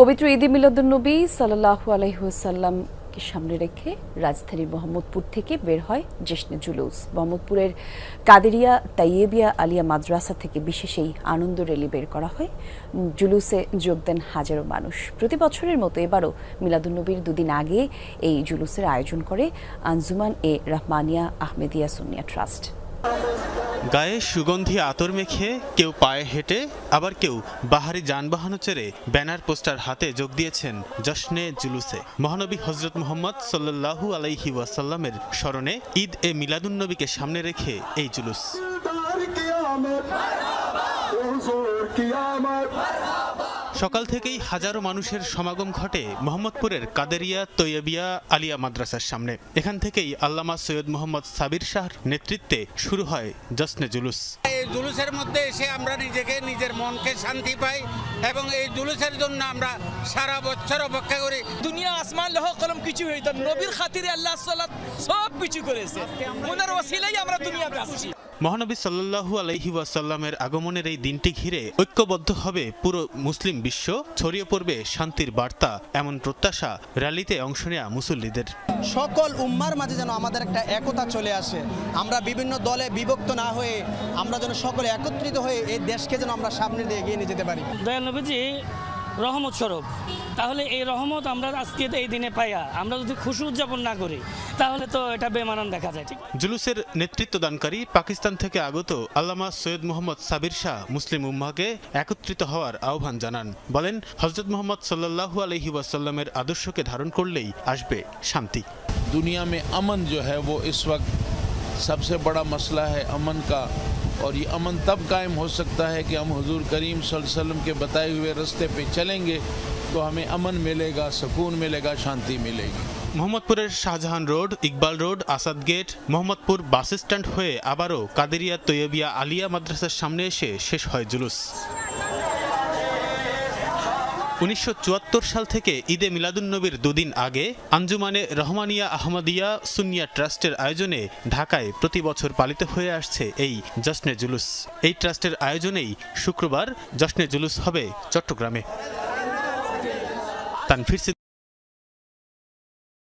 পবিত্র ঈদে মিলাদুন্নবী সাল্লাল্লাহু আলাইহি ওয়াসাল্লামকে সামনে রেখে রাজধানীর মোহাম্মদপুর থেকে বের হয় জশ্নে জুলুস। মোহাম্মদপুরের কাদেরিয়া তাইয়েবিয়া আলিয়া মাদ্রাসা থেকে বিশেষ এই আনন্দ র্যালি বের করা হয়। জুলুসে যোগ দেন হাজারো মানুষ। প্রতি বছরের মতো এবারও মিলাদুন্নবীর দুদিন আগে এই জুলুসের আয়োজন করে আঞ্জুমান এ রহমানিয়া আহমেদিয়া সুন্নিয়া ট্রাস্ট। গায়ে সুগন্ধি আতর মেখে কেউ পায়ে হেঁটে, আবার কেউ বাহারি যানবাহনে চড়ে ব্যানার পোস্টার হাতে যোগ দিয়েছেন জশ্নে জুলুসে। মহানবী হযরত মুহাম্মদ সাল্লাল্লাহু আলাইহি ওয়াসাল্লামের স্মরণে ঈদ এ মিলাদুন্নবীকে সামনে রেখে এই জুলুস। সকাল থেকেই হাজারো মানুষের সমাগম ঘটে মোহাম্মদপুরের কাদেরিয়া তৈয়বিয়া আলিয়া মাদ্রাসার সামনে। এখান থেকেই আল্লামা সৈয়দ মোহাম্মদ সাবির শাহর নেতৃত্বে শুরু হয় জশ্নে জুলুস। এই জুলুসের মধ্যে এসে আমরা নিজের মনকে শান্তি পাই এবং এই জুলুসের জন্য আমরা সারা বছর অপেক্ষা করি। দুনিয়া আসমান লৌহ কলম কিছু হইতো নবীর খাতিরে আল্লাহ সব কিছু করেছে, ওনার ওসিলাই আমরা দুনিয়াতে আসছি। মহানবী সাল্লাল্লাহু আলাইহি ওয়াসাল্লামের আগমনের এই দিনটি ঘিরে ঐক্যবদ্ধ হবে পুরো মুসলিম বিশ্ব, ছড়িয়ে পড়বে শান্তির বার্তা, এমন প্রত্যাশা র্যালিতে অংশ নেওয়া মুসল্লিদের। সকল উম্মার মাঝে যেন আমাদের একটা একতা চলে আসে, আমরা বিভিন্ন দলে বিভক্ত না হয়ে আমরা যেন সকলে একত্রিত হয়ে এই দেশকে যেন আমরা সামনে দিয়ে এগিয়ে নিয়ে যেতে পারি। দয়াল নবীজি রহমত স্বরূপ, তাহলে এই রহমত আমরা আজকে এই দিনে পাইয়া আমরা যদি খুশি উদযাপন না করি তাহলে তো এটা বেমানান দেখা যায়। ঠিক জুলুসের নেতৃত্বদানকারী পাকিস্তান থেকে আগত আল্লামা সৈয়দ মোহাম্মদ সাবির শাহ মুসলিম উম্মাহকে একত্রিত হওয়ার আহ্বান জানান। বলেন, হযরত মুহাম্মদ সাল্লাল্লাহু আলাইহি ওয়াসাল্লামের আদর্শকে ধারণ করলেই আসবে শান্তি। दुनिया में अमन जो है वो इस वक्त सबसे बड़ा मसला है अमन का, और ये अमन तब कायम हो सकता है कि हम हुजूर करीम सल्लल्लाहु अलैहि वसल्लम के बताए हुए रास्ते पे चलेंगे तो हमें अमन मिलेगा, सुकून मिलेगा, शांति मिलेगी। মোহাম্মদপুরের Shahjahan road, Iqbal road, Asad gate, Mohammadpur bus stand হয়ে আবারও কাদেরিয়া তৈয়বিয়া আলিয়া মাদ্রাসার সামনে এসে শেষ হয় জুলুস। 1974 সাল থেকে ঈদে মিলাদুন্নবীর দুদিন আগে আঞ্জুমানে রহমানিয়া আহমদিয়া সুন্নিয়া ট্রাস্টের আয়োজনে ঢাকায় প্রতি বছর পালিত হয়ে আসছে এই জশ্নে জুলুস। এই ট্রাস্টের আয়োজনেই শুক্রবার জশ্নে জুলুস হবে চট্টগ্রামে। তানভীর